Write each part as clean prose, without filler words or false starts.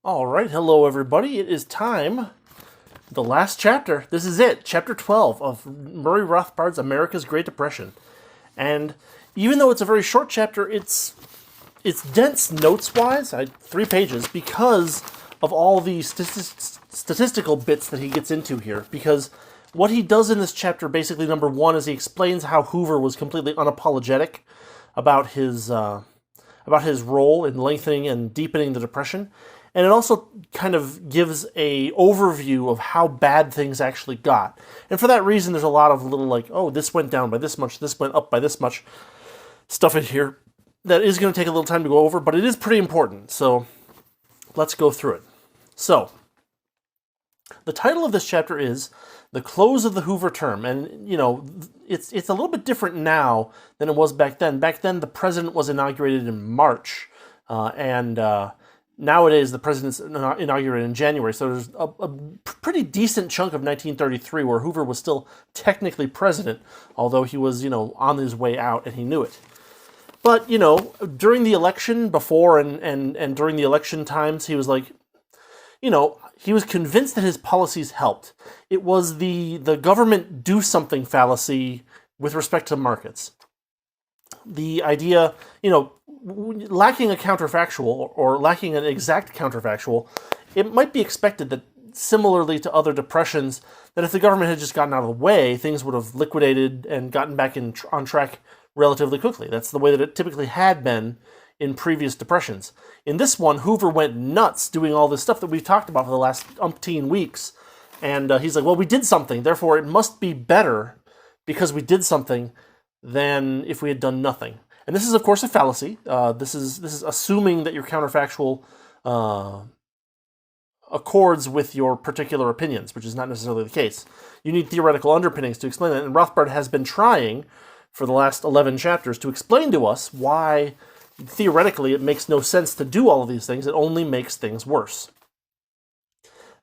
All right, hello everybody. It is time. The last chapter. This is it, chapter 12 of Murray Rothbard's America's Great Depression. And even though it's a very short chapter, it's dense notes-wise, 3 pages, because of all the statistical bits that he gets into here. Because what he does in this chapter, basically, number one, is he explains how Hoover was completely unapologetic about his role in lengthening and deepening the Depression. And it also kind of gives a overview of how bad things actually got. And for that reason, there's a lot of little like, oh, this went down by this much, this went up by this much stuff in here that is going to take a little time to go over, but it is pretty important. So let's go through it. So the title of this chapter is The Close of the Hoover Term. And, you know, it's a little bit different now than it was back then. Back then, the president was inaugurated in March, nowadays, the president's inaugurated in January, so there's a pretty decent chunk of 1933 where Hoover was still technically president, although he was, on his way out and he knew it. But, during the election, before and during the election times, he was like, he was convinced that his policies helped. It was the government do something fallacy with respect to markets. The idea, lacking a counterfactual or lacking an exact counterfactual, it might be expected that similarly to other depressions, that if the government had just gotten out of the way, things would have liquidated and gotten back on track relatively quickly. That's the way that it typically had been in previous depressions. In this one, Hoover went nuts doing all this stuff that we've talked about for the last umpteen weeks. And he's like, well, we did something, therefore it must be better because we did something than if we had done nothing. And this is, of course, a fallacy. This is assuming that your counterfactual accords with your particular opinions, which is not necessarily the case. You need theoretical underpinnings to explain that, and Rothbard has been trying for the last 11 chapters to explain to us why, theoretically, it makes no sense to do all of these things. It only makes things worse.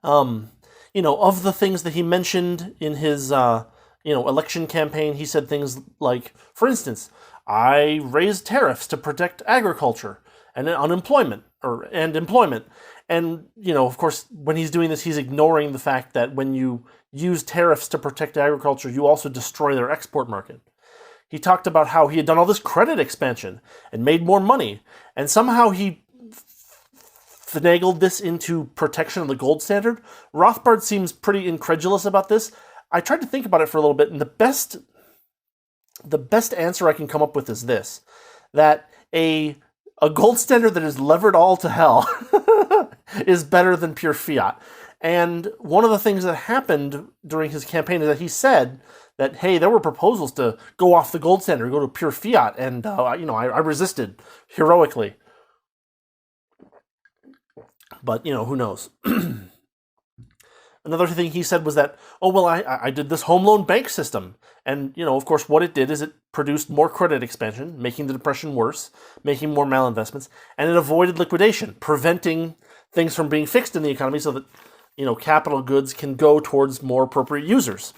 Of the things that he mentioned in his election campaign, he said things like, for instance, I raised tariffs to protect agriculture and employment. And, of course, when he's doing this, he's ignoring the fact that when you use tariffs to protect agriculture, you also destroy their export market. He talked about how he had done all this credit expansion and made more money, and somehow he finagled this into protection of the gold standard. Rothbard seems pretty incredulous about this. I tried to think about it for a little bit, and the best answer I can come up with is this: that a gold standard that is levered all to hell is better than pure fiat. And one of the things that happened during his campaign is that he said that, hey, there were proposals to go off the gold standard, go to pure fiat, and I resisted heroically. But who knows? Another thing he said was that, I did this home loan bank system. And, of course, what it did is it produced more credit expansion, making the Depression worse, making more malinvestments, and it avoided liquidation, preventing things from being fixed in the economy so that, capital goods can go towards more appropriate users.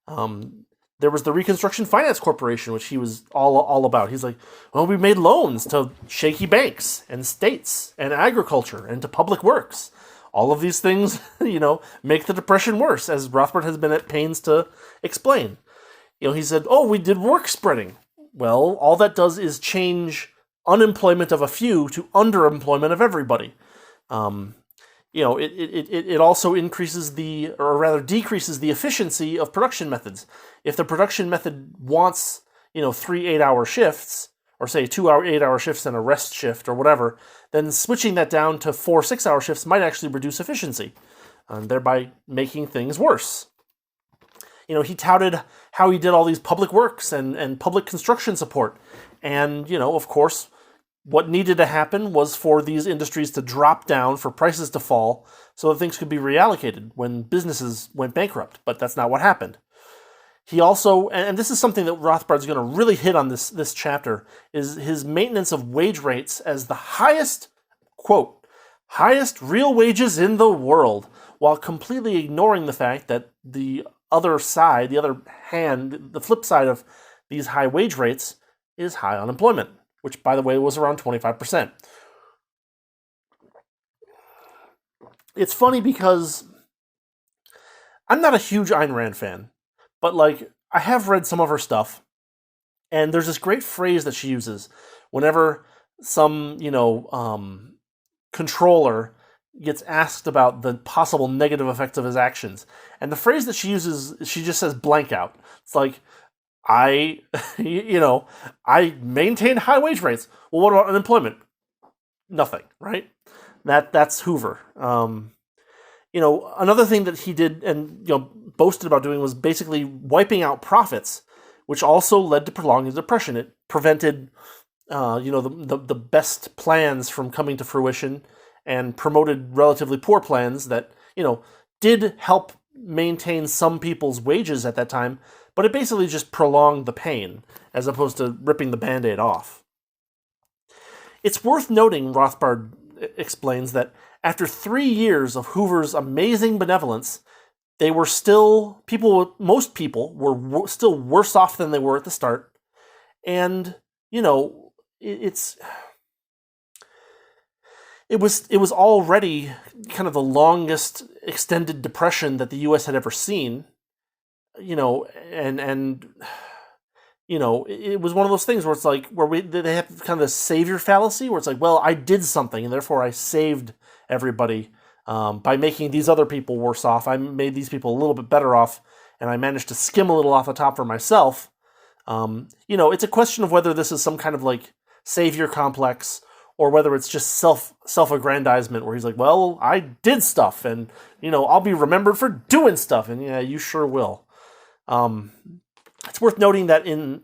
There was the Reconstruction Finance Corporation, which he was all about. He's like, we made loans to shaky banks and states and agriculture and to public works. All of these things, make the Depression worse, as Rothbard has been at pains to explain. He said, we did work spreading. Well, all that does is change unemployment of a few to underemployment of everybody. It also increases decreases the efficiency of production methods. If the production method wants, 3 8-hour shifts, or say 2 8-hour shifts and a rest shift or whatever, then switching that down to 4 6-hour shifts might actually reduce efficiency, thereby making things worse. He touted how he did all these public works and public construction support. And, of course, what needed to happen was for these industries to drop down, for prices to fall, so that things could be reallocated when businesses went bankrupt. But that's not what happened. He also, and this is something that Rothbard's going to really hit on this chapter, is his maintenance of wage rates as the highest, quote, highest real wages in the world, while completely ignoring the fact that the other side, the flip side of these high wage rates is high unemployment, which, by the way, was around 25%. it's funny because I'm not a huge Ayn Rand fan, but like I have read some of her stuff, and there's this great phrase that she uses whenever some controller gets asked about the possible negative effects of his actions, and the phrase that she uses, she just says blank out. It's like I I maintain high wage rates. Well, what about unemployment? Nothing, right? That's Hoover. Another thing that he did and boasted about doing was basically wiping out profits, which also led to prolonged depression. It prevented, the best plans from coming to fruition and promoted relatively poor plans that, did help maintain some people's wages at that time, but it basically just prolonged the pain as opposed to ripping the Band-Aid off. It's worth noting, Rothbard explains, that after 3 years of Hoover's amazing benevolence, most people were still worse off than they were at the start. And, it was already kind of the longest extended depression that the U.S. had ever seen, it was one of those things where it's like, they have kind of the savior fallacy, where it's like, well, I did something, and therefore I saved everybody by making these other people worse off. I made these people a little bit better off, and I managed to skim a little off the top for myself. It's a question of whether this is some kind of like savior complex, or whether it's just self-aggrandizement, where he's like, well, I did stuff, and, I'll be remembered for doing stuff, and yeah, you sure will. It's worth noting that in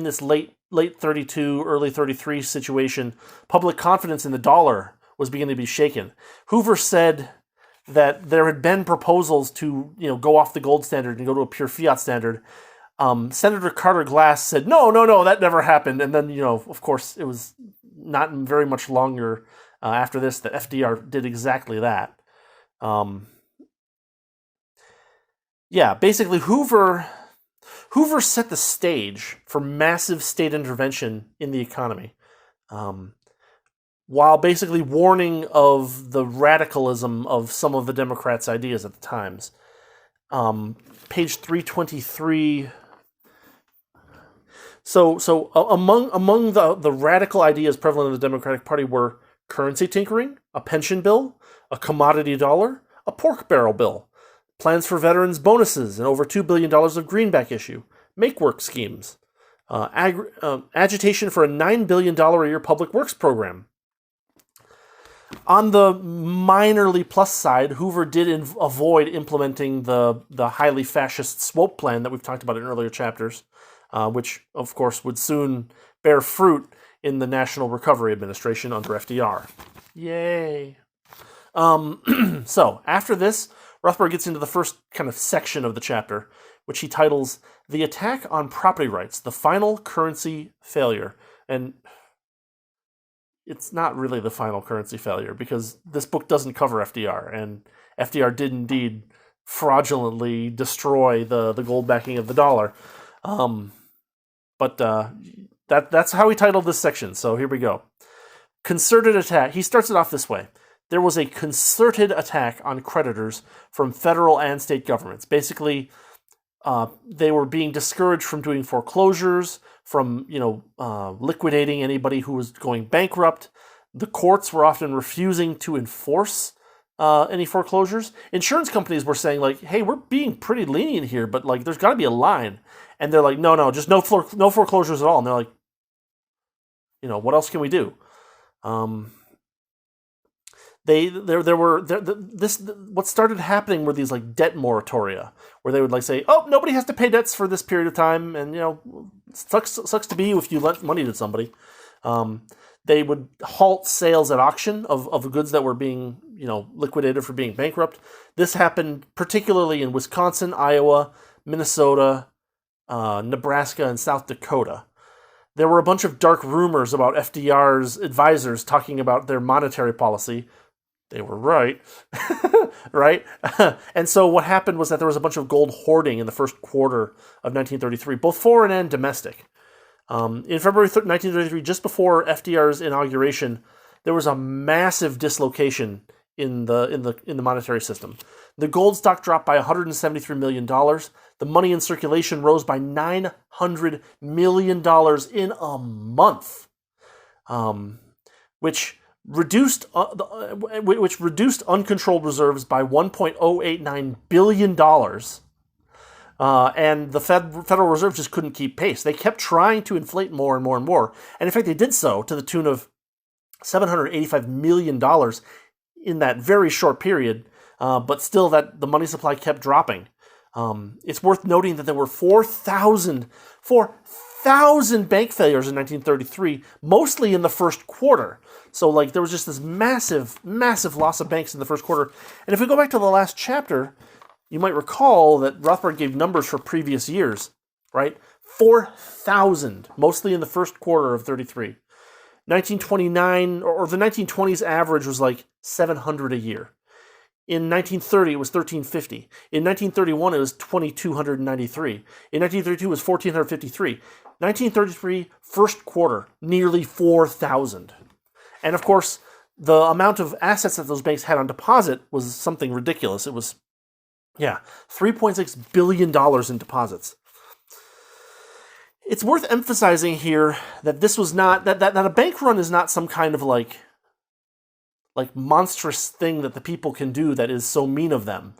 this late 32, early 33 situation, public confidence in the dollar was beginning to be shaken. Hoover said that there had been proposals to go off the gold standard and go to a pure fiat standard. Senator Carter Glass said, no, that never happened. And then, of course, it was not very much longer after this that FDR did exactly that. Basically Hoover set the stage for massive state intervention in the economy, while basically warning of the radicalism of some of the Democrats' ideas at the times. Page 323. So among the radical ideas prevalent in the Democratic Party were currency tinkering, a pension bill, a commodity dollar, a pork barrel bill, plans for veterans' bonuses, and over $2 billion of greenback issue, make-work schemes, agitation for a $9 billion a year public works program. On the minorly plus side, Hoover did avoid implementing the highly fascist swope plan that we've talked about in earlier chapters, which, of course, would soon bear fruit in the National Recovery Administration under FDR. Yay! So, after this, Rothbard gets into the first kind of section of the chapter, which he titles The Attack on Property Rights, the Final Currency Failure. And it's not really the final currency failure, because this book doesn't cover FDR, and FDR did indeed fraudulently destroy the gold backing of the dollar. But that's how he titled this section, so here we go. Concerted attack. He starts it off this way. There was a concerted attack on creditors from federal and state governments. Basically, they were being discouraged from doing foreclosures, from liquidating anybody who was going bankrupt. The courts were often refusing to enforce any foreclosures. Insurance companies were saying, like, hey, we're being pretty lenient here, but like there's got to be a line. And they're like, no, just no foreclosures at all. And they're like, what else can we do? What started happening were these like debt moratoria, where they would like say, oh, nobody has to pay debts for this period of time, and sucks to be you if you lent money to somebody. They would halt sales at auction of goods that were being liquidated for being bankrupt. This happened particularly in Wisconsin, Iowa, Minnesota, Nebraska, and South Dakota. There were a bunch of dark rumors about FDR's advisors talking about their monetary policy. They were right, right? And so what happened was that there was a bunch of gold hoarding in the first quarter of 1933, both foreign and domestic. In February 1933, just before FDR's inauguration, there was a massive dislocation in the monetary system. The gold stock dropped by $173 million. The money in circulation rose by $900 million in a month, which reduced uncontrolled reserves by $1.089 billion. And the Federal Reserve just couldn't keep pace. They kept trying to inflate more and more and more. And in fact, they did so to the tune of $785 million in that very short period. But still, that the money supply kept dropping. It's worth noting that there were 4,000 bank failures in 1933, mostly in the first quarter. So, there was just this massive loss of banks in the first quarter. And if we go back to the last chapter, you might recall that Rothbard gave numbers for previous years, right? 4,000, mostly in the first quarter of 33. 1929, or the 1920s average was 700 a year. In 1930, it was 1,350. In 1931, it was 2,293. In 1932, it was 1,453. 1933, first quarter, nearly 4,000. And of course, the amount of assets that those banks had on deposit was something ridiculous. It was, $3.6 billion in deposits. It's worth emphasizing here that this was not, that a bank run is not some kind of monstrous thing that the people can do that is so mean of them.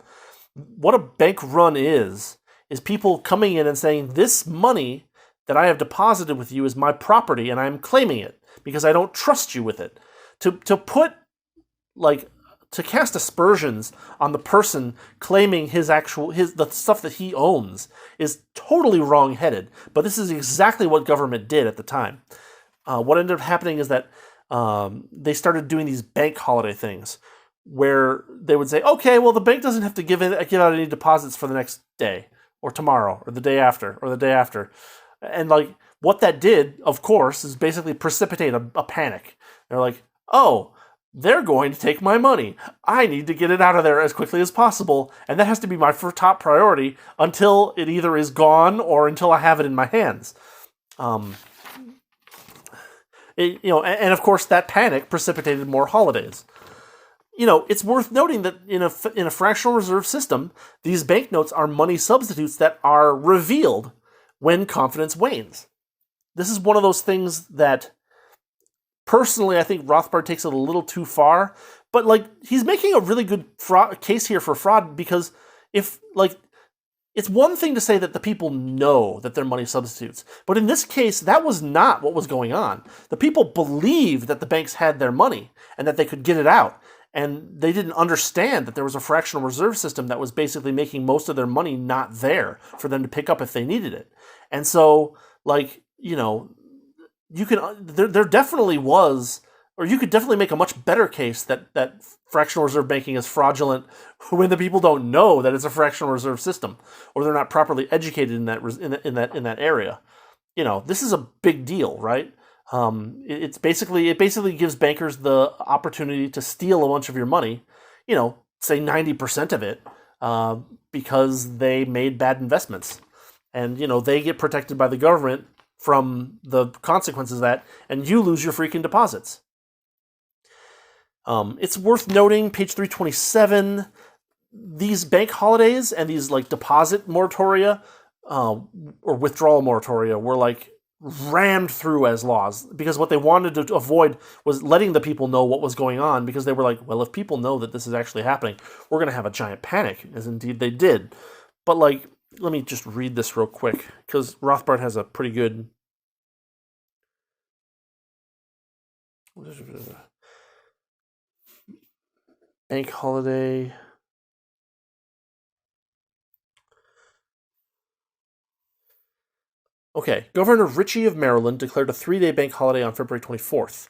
What a bank run is people coming in and saying, this money that I have deposited with you is my property and I'm claiming it because I don't trust you with it. To cast aspersions on the person claiming the stuff that he owns is totally wrong-headed. But this is exactly what government did at the time. What ended up happening is that they started doing these bank holiday things where they would say, okay, well, the bank doesn't have to give out any deposits for the next day or tomorrow or the day after or the day after. And what that did, of course, is basically precipitate a panic. They're like, oh, they're going to take my money. I need to get it out of there as quickly as possible, and that has to be my top priority until it either is gone or until I have it in my hands. And of course, that panic precipitated more holidays. It's worth noting that in a fractional reserve system, these banknotes are money substitutes that are revealed when confidence wanes. This is one of those things that, personally, I think Rothbard takes it a little too far, but he's making a really good case here for fraud because it's one thing to say that the people know that they're money substitutes, but in this case, that was not what was going on. The people believed that the banks had their money and that they could get it out, and they didn't understand that there was a fractional reserve system that was basically making most of their money not there for them to pick up if they needed it. And so, there definitely was, or you could definitely make a much better case that fractional reserve banking is fraudulent when the people don't know that it's a fractional reserve system, or they're not properly educated in that area. This is a big deal, right? It basically gives bankers the opportunity to steal a bunch of your money, say 90% of it, because they made bad investments, and they get protected by the government from the consequences of that, and you lose your freaking deposits. It's worth noting, page 327, these bank holidays and these deposit moratoria or withdrawal moratoria were rammed through as laws, because what they wanted to avoid was letting the people know what was going on, because they were well, if people know that this is actually happening, we're going to have a giant panic, as indeed they did. But let me just read this real quick, because Rothbard has a pretty good bank holiday. Okay, Governor Ritchie of Maryland declared a 3-day bank holiday on February 24th.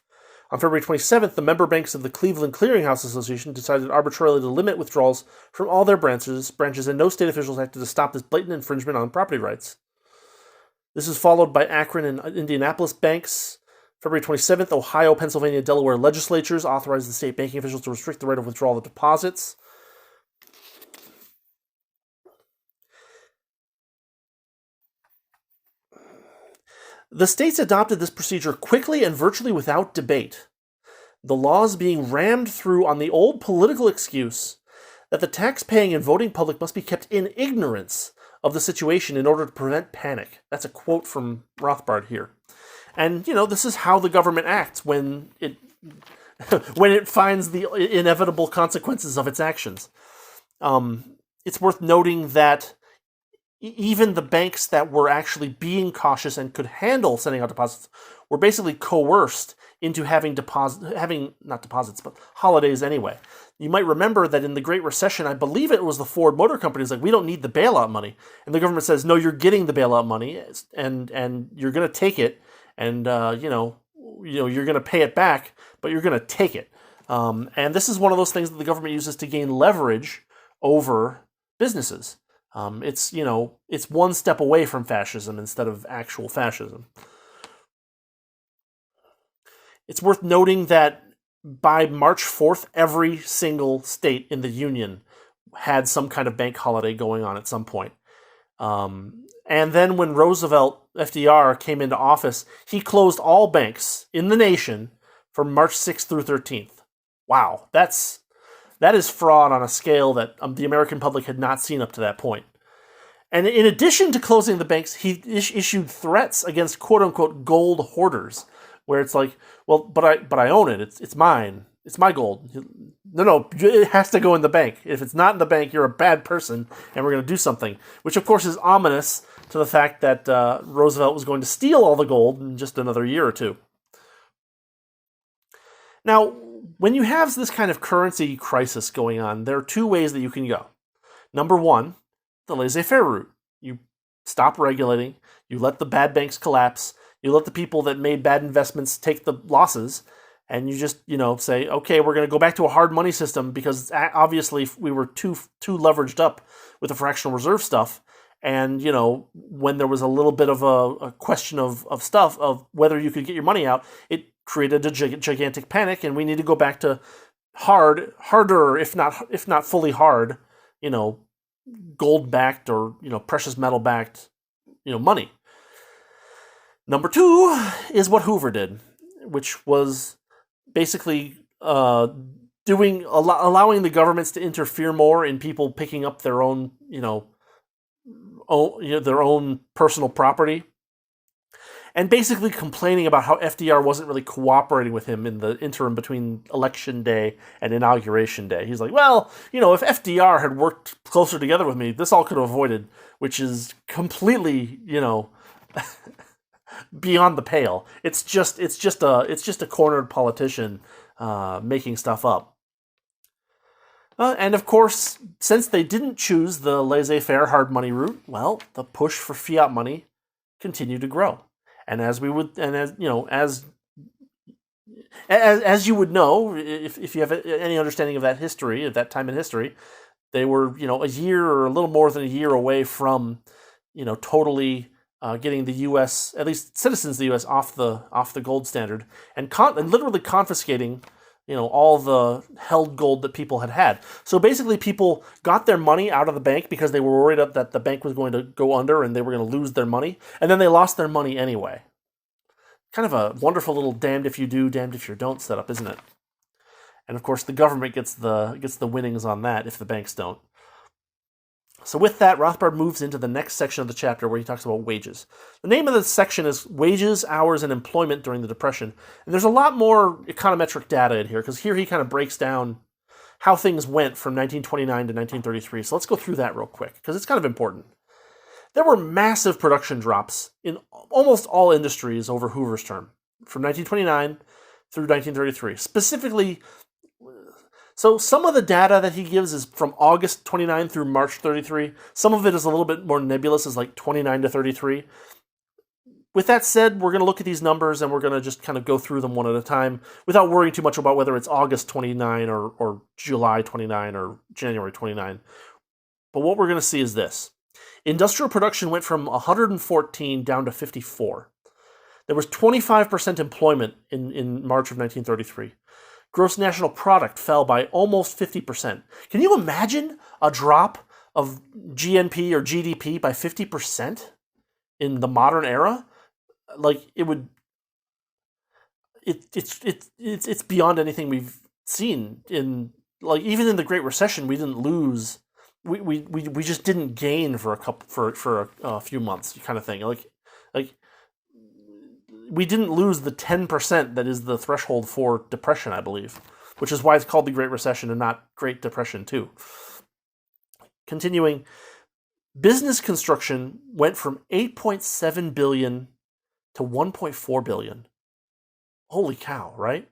On February 27th, the member banks of the Cleveland Clearinghouse Association decided arbitrarily to limit withdrawals from all their branches, and no state officials acted to stop this blatant infringement on property rights. This is followed by Akron and Indianapolis banks. February 27th, Ohio, Pennsylvania, Delaware legislatures authorized the state banking officials to restrict the right of withdrawal of deposits. The states adopted this procedure quickly and virtually without debate. the laws being rammed through on the old political excuse that the tax-paying and voting public must be kept in ignorance of the situation in order to prevent panic. That's a quote from Rothbard here. And, this is how the government acts when it when it finds the inevitable consequences of its actions. It's worth noting that even the banks that were actually being cautious and could handle sending out deposits were basically coerced into having holidays anyway. You might remember that in the Great Recession, I believe it was the Ford Motor Company, like, we don't need the bailout money. And the government says, no, you're getting the bailout money, and you're going to take it, and you're going to pay it back, but you're going to take it. And this is one of those things that the government uses to gain leverage over businesses. It's one step away from fascism instead of actual fascism. It's worth noting that by March 4th, every single state in the Union had some kind of bank holiday going on at some point. And then when FDR, came into office, he closed all banks in the nation from March 6th through 13th. Wow, that is fraud on a scale that the American public had not seen up to that point. And in addition to closing the banks, he issued threats against quote-unquote gold hoarders, where it's like, well, but I own it. It's mine. It's my gold. No, it has to go in the bank. If it's not in the bank, you're a bad person, and we're going to do something. Which, of course, is ominous to the fact that Roosevelt was going to steal all the gold in just another year or two. Now, when you have this kind of currency crisis going on, there are two ways that you can go. Number one, the laissez-faire route. You stop regulating, you let the bad banks collapse, you let the people that made bad investments take the losses, and you just, say, okay, we're going to go back to a hard money system because obviously we were too leveraged up with the fractional reserve stuff. And, when there was a little bit of a question of whether you could get your money out, it created a gigantic panic, and we need to go back to harder, if not fully hard, gold-backed or, precious metal-backed, money. Number two is what Hoover did, which was basically allowing the governments to interfere more in people picking up their own, their own personal property, and basically complaining about how FDR wasn't really cooperating with him in the interim between Election Day and Inauguration Day. He's like, well, if FDR had worked closer together with me, this all could have avoided, which is completely, beyond the pale. It's just a cornered politician making stuff up. And of course, since they didn't choose the laissez-faire hard money route, well, the push for fiat money continued to grow. And as you would know, if you have any understanding of that history, of that time in history, they were, a year or a little more than a year away from, totally getting the U.S., at least citizens of the U.S., off the gold standard, and literally confiscating, all the held gold that people had. So basically, people got their money out of the bank because they were worried that the bank was going to go under and they were going to lose their money, and then they lost their money anyway. Kind of a wonderful little damned if you do, damned if you don't setup, isn't it? And of course, the government gets the winnings on that if the banks don't. So with that, Rothbard moves into the next section of the chapter where he talks about wages. The name of the section is Wages, Hours, and Employment During the Depression. And there's a lot more econometric data in here, because here he kind of breaks down how things went from 1929 to 1933. So let's go through that real quick, because it's kind of important. There were massive production drops in almost all industries over Hoover's term, from 1929 through 1933. Specifically, so some of the data that he gives is from August 29 through March 33. Some of it is a little bit more nebulous, is like 29 to 33. With that said, we're going to look at these numbers and we're going to just kind of go through them one at a time without worrying too much about whether it's August 29 or July 29 or January 29. But what we're going to see is this. Industrial production went from 114 down to 54. There was 25% employment in March of 1933. Gross national product fell by almost 50%. Can you imagine a drop of GNP or GDP by 50% in the modern era? Like, it would it's beyond anything we've seen in, like, even in the Great Recession. We didn't lose. We just didn't gain for a few months, kind of thing. Like we didn't lose the 10% that is the threshold for depression, I believe, which is why it's called the Great Recession and not Great Depression too. Continuing, business construction went from 8.7 billion to 1.4 billion. Holy cow, right?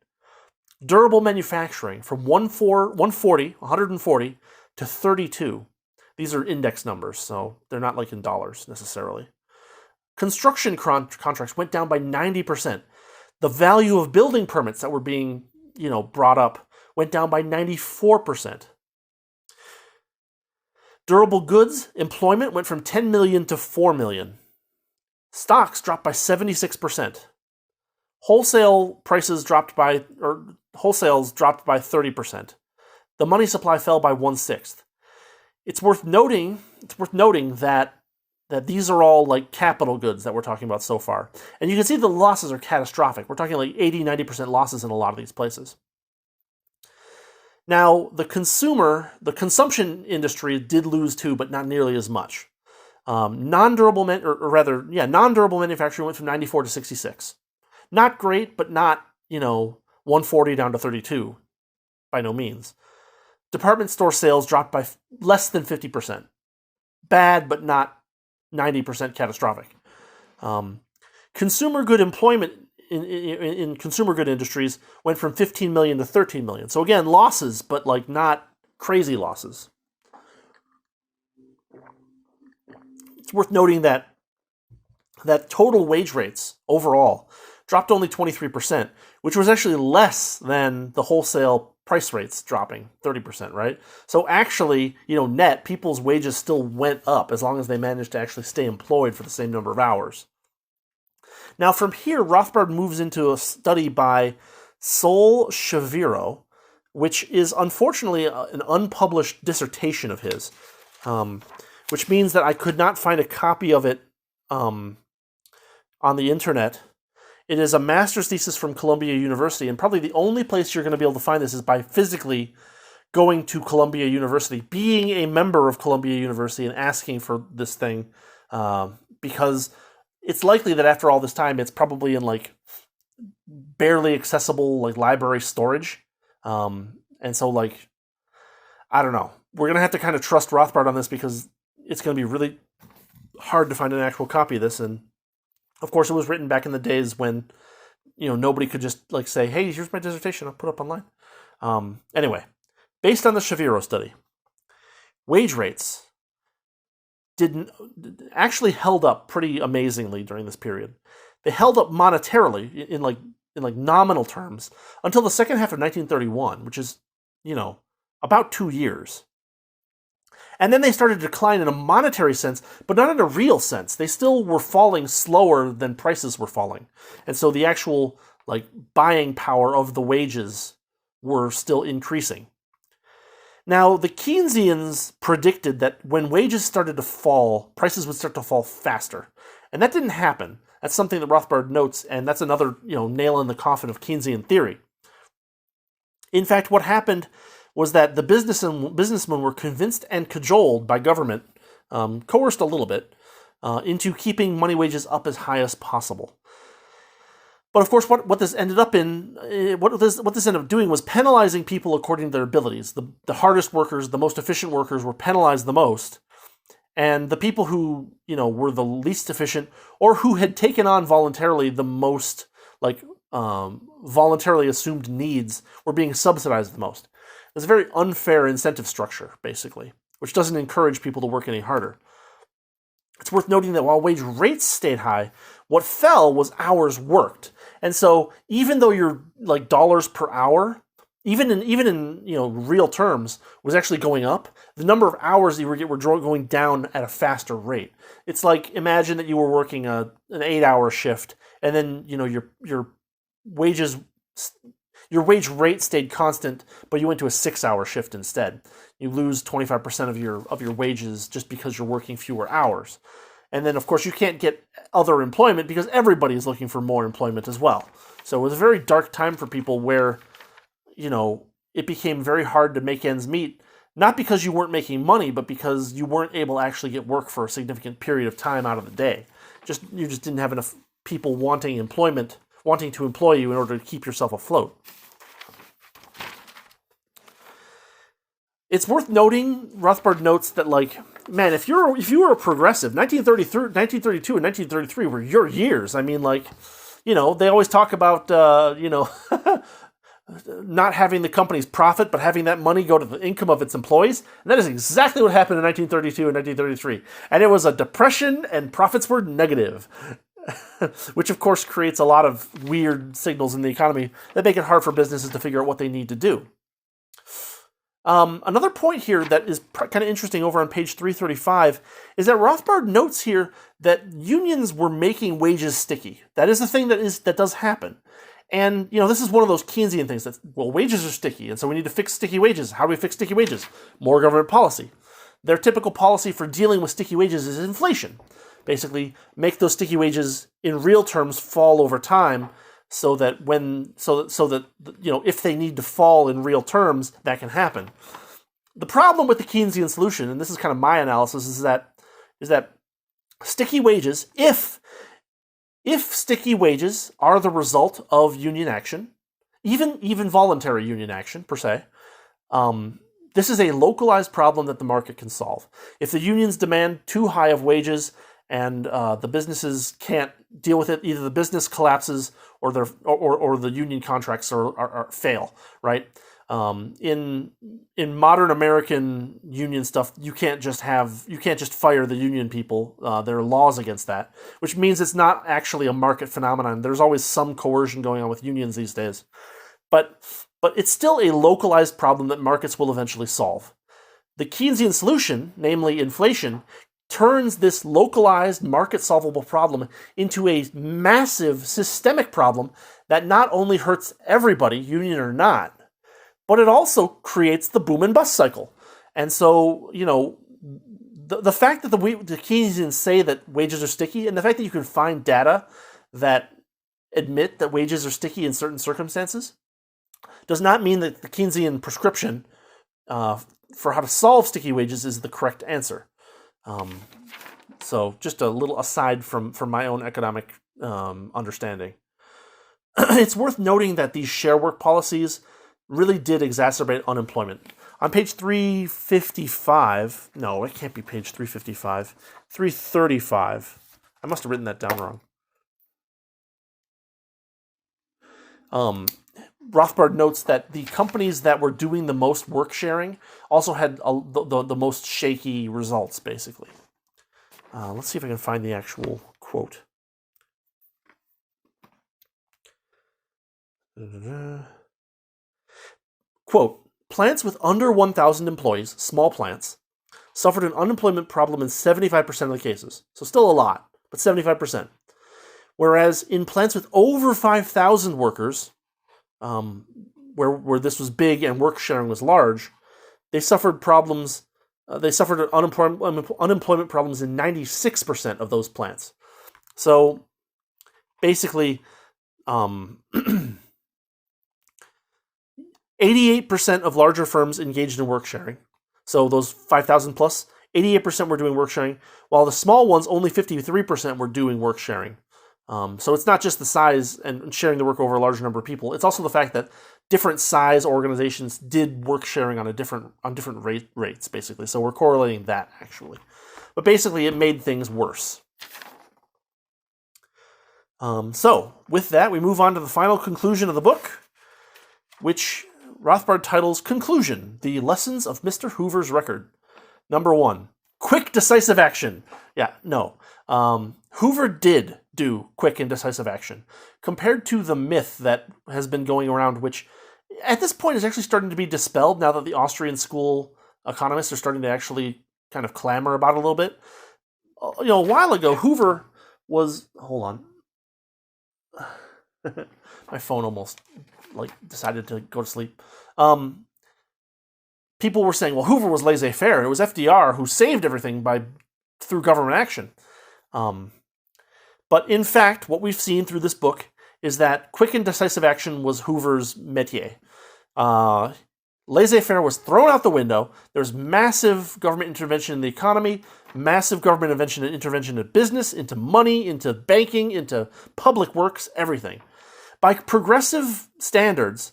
Durable manufacturing from 140 to 32. These are index numbers, so they're not like in dollars necessarily. Construction contracts went down by 90%. The value of building permits that were being, brought up went down by 94%. Durable goods employment went from 10 million to 4 million. Stocks dropped by 76%. Wholesales dropped by 30%. The money supply fell by 1/6. It's worth noting that these are all like capital goods that we're talking about so far. And you can see the losses are catastrophic. We're talking like 80-90% losses in a lot of these places. Now, the consumption industry did lose too, but not nearly as much. Non-durable manufacturing went from 94 to 66. Not great, but not, 140 down to 32, by no means. Department store sales dropped by less than 50%. Bad, but not 90% catastrophic. Consumer good employment in consumer good industries went from 15 million to 13 million. So again, losses, but like not crazy losses. It's worth noting that total wage rates overall dropped only 23%, which was actually less than the wholesale price rates dropping 30%, right? So actually, net, people's wages still went up as long as they managed to actually stay employed for the same number of hours. Now from here, Rothbard moves into a study by Sol Shaviro, which is unfortunately an unpublished dissertation of his, which means that I could not find a copy of it on the internet. It is a master's thesis from Columbia University, and probably the only place you're going to be able to find this is by physically going to Columbia University, being a member of Columbia University and asking for this thing, because it's likely that after all this time, it's probably in like barely accessible like library storage. And so like, I don't know. We're going to have to kind of trust Rothbard on this because it's going to be really hard to find an actual copy of this. And of course, it was written back in the days when, nobody could just like say, hey, here's my dissertation, I'll put it up online. Anyway, based on the Shaviro study, wage rates actually held up pretty amazingly during this period. They held up monetarily in nominal terms until the second half of 1931, which is, about 2 years. And then they started to decline in a monetary sense, but not in a real sense. They still were falling slower than prices were falling. And so the actual buying power of the wages were still increasing. Now, the Keynesians predicted that when wages started to fall, prices would start to fall faster. And that didn't happen. That's something that Rothbard notes, and that's another, nail in the coffin of Keynesian theory. In fact, what happened was that the businessmen were convinced and cajoled by government, coerced a little bit, into keeping money wages up as high as possible. But of course, what this ended up doing was penalizing people according to their abilities. The hardest workers, the most efficient workers, were penalized the most, and the people who were the least efficient or who had taken on voluntarily the most voluntarily assumed needs were being subsidized the most. It's a very unfair incentive structure, basically, which doesn't encourage people to work any harder. It's worth noting that while wage rates stayed high, what fell was hours worked. And so even though your dollars per hour, even in real terms, was actually going up, the number of hours that you were going down at a faster rate. It's like, imagine that you were working an 8-hour shift, and then your wage rate stayed constant, but you went to a 6-hour shift instead. You lose 25% of your wages just because you're working fewer hours. And then, of course, you can't get other employment because everybody is looking for more employment as well. So it was a very dark time for people where, it became very hard to make ends meet, not because you weren't making money, but because you weren't able to actually get work for a significant period of time out of the day. You just didn't have enough people wanting to employ you in order to keep yourself afloat. It's worth noting, Rothbard notes that, man, if you were a progressive, 1932 and 1933 were your years. I mean, they always talk about, not having the company's profit, but having that money go to the income of its employees. And that is exactly what happened in 1932 and 1933. And it was a depression, and profits were negative, which of course creates a lot of weird signals in the economy that make it hard for businesses to figure out what they need to do. Another point here that is kind of interesting over on page 335 is that Rothbard notes here that unions were making wages sticky. That is the thing that does happen. And, this is one of those Keynesian things that, wages are sticky, and so we need to fix sticky wages. How do we fix sticky wages? More government policy. Their typical policy for dealing with sticky wages is inflation. Basically, make those sticky wages in real terms fall over time so that if they need to fall in real terms, that can happen. The problem with the Keynesian solution, and this is kind of my analysis, is that sticky wages, if sticky wages are the result of union action, even voluntary union action per se, this is a localized problem that the market can solve. If the unions demand too high of wages and the businesses can't deal with it, either the business collapses or the union contracts fail, right? In modern American union stuff, you can't just fire the union people. There are laws against that, which means it's not actually a market phenomenon. There's always some coercion going on with unions these days, but it's still a localized problem that markets will eventually solve. The Keynesian solution, namely inflation, turns this localized market-solvable problem into a massive systemic problem that not only hurts everybody, union or not, but it also creates the boom and bust cycle. And so, the fact that the Keynesians say that wages are sticky, and the fact that you can find data that admit that wages are sticky in certain circumstances, does not mean that the Keynesian prescription for how to solve sticky wages is the correct answer. So just a little aside from my own economic understanding. It's worth noting that these share work policies really did exacerbate unemployment. On page 355, no, it can't be page 355, 335. I must have written that down wrong. Rothbard notes that the companies that were doing the most work sharing also had the most shaky results, basically. Let's see if I can find the actual quote. Quote, plants with under 1,000 employees, small plants, suffered an unemployment problem in 75% of the cases. So still a lot, but 75%. Whereas in plants with over 5,000 workers, where this was big and work sharing was large, they suffered problems. They suffered unemployment problems in 96% of those plants. So basically, 88% of larger firms engaged in work sharing. So those 5,000 plus, 88% were doing work sharing, while the small ones, only 53% were doing work sharing. So it's not just the size and sharing the work over a larger number of people. It's also the fact that different size organizations did work sharing on different rates, basically. So we're correlating that, actually. But basically, it made things worse. So with that, we move on to the final conclusion of the book, which Rothbard titles Conclusion, The Lessons of Mr. Hoover's Record. Number 1, quick, decisive action. Hoover did do quick and decisive action. Compared to the myth that has been going around, which at this point is actually starting to be dispelled now that the Austrian school economists are starting to actually kind of clamor about it a little bit. A while ago, Hoover was... Hold on. My phone almost decided to go to sleep. People were saying, well, Hoover was laissez-faire. It was FDR who saved everything through government action. But in fact, what we've seen through this book is that quick and decisive action was Hoover's métier. Laissez-faire was thrown out the window. There's massive government intervention in the economy, massive government intervention in business, into money, into banking, into public works, everything. By progressive standards,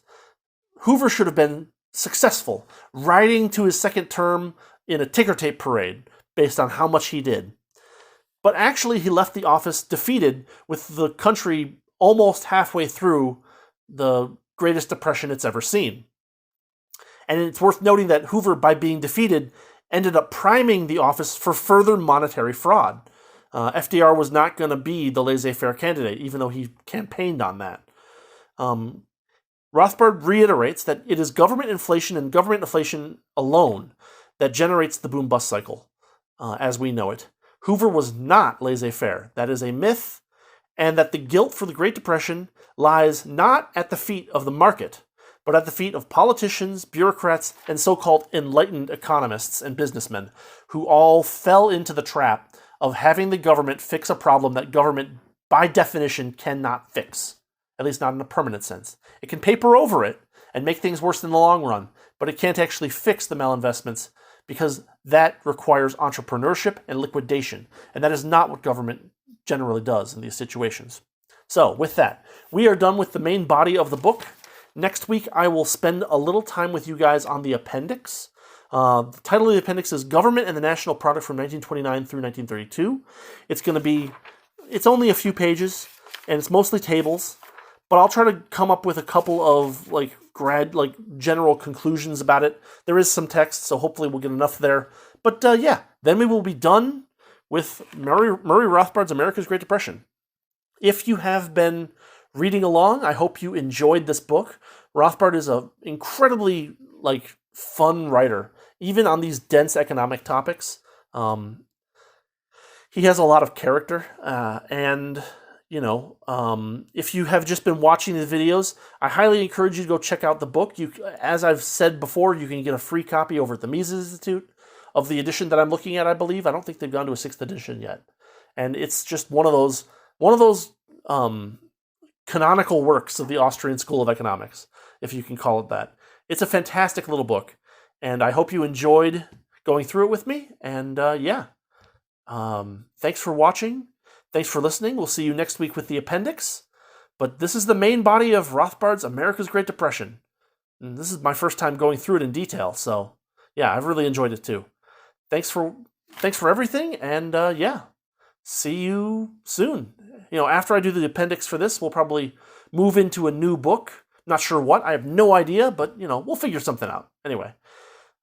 Hoover should have been successful, riding to his second term in a ticker tape parade based on how much he did. But actually, he left the office defeated, with the country almost halfway through the Greatest Depression it's ever seen. And it's worth noting that Hoover, by being defeated, ended up priming the office for further monetary fraud. FDR was not going to be the laissez-faire candidate, even though he campaigned on that. Rothbard reiterates that it is government inflation and government inflation alone that generates the boom-bust cycle, as we know it. Hoover was not laissez-faire. That is a myth, and that the guilt for the Great Depression lies not at the feet of the market, but at the feet of politicians, bureaucrats, and so-called enlightened economists and businessmen, who all fell into the trap of having the government fix a problem that government, by definition, cannot fix, at least not in a permanent sense. It can paper over it and make things worse in the long run, but it can't actually fix the malinvestments, because that requires entrepreneurship and liquidation, and that is not what government generally does in these situations. So, with that, we are done with the main body of the book. Next week, I will spend a little time with you guys on the appendix. The title of the appendix is Government and the National Product from 1929 through 1932. It's only a few pages, and it's mostly tables, but I'll try to come up with a couple of general conclusions about it. There is some text, so hopefully we'll get enough there. But then we will be done with Murray Rothbard's America's Great Depression. If you have been reading along, I hope you enjoyed this book. Rothbard is an incredibly fun writer, even on these dense economic topics. He has a lot of character, and if you have just been watching the videos, I highly encourage you to go check out the book. As I've said before, you can get a free copy over at the Mises Institute of the edition that I'm looking at, I believe. I don't think they've gone to a 6th edition yet. And it's just one of those canonical works of the Austrian School of Economics, if you can call it that. It's a fantastic little book, and I hope you enjoyed going through it with me. And thanks for watching. Thanks for listening. We'll see you next week with the appendix. But this is the main body of Rothbard's America's Great Depression. And this is my first time going through it in detail, so yeah, I've really enjoyed it too. Thanks for everything, and see you soon. After I do the appendix for this, we'll probably move into a new book. Not sure what. I have no idea, but we'll figure something out. Anyway.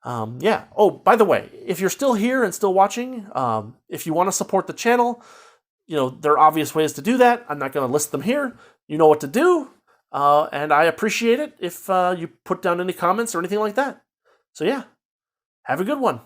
Oh, by the way, if you're still here and still watching, if you want to support the channel, there are obvious ways to do that. I'm not going to list them here. You know what to do. And I appreciate it if you put down any comments or anything like that. So yeah, have a good one.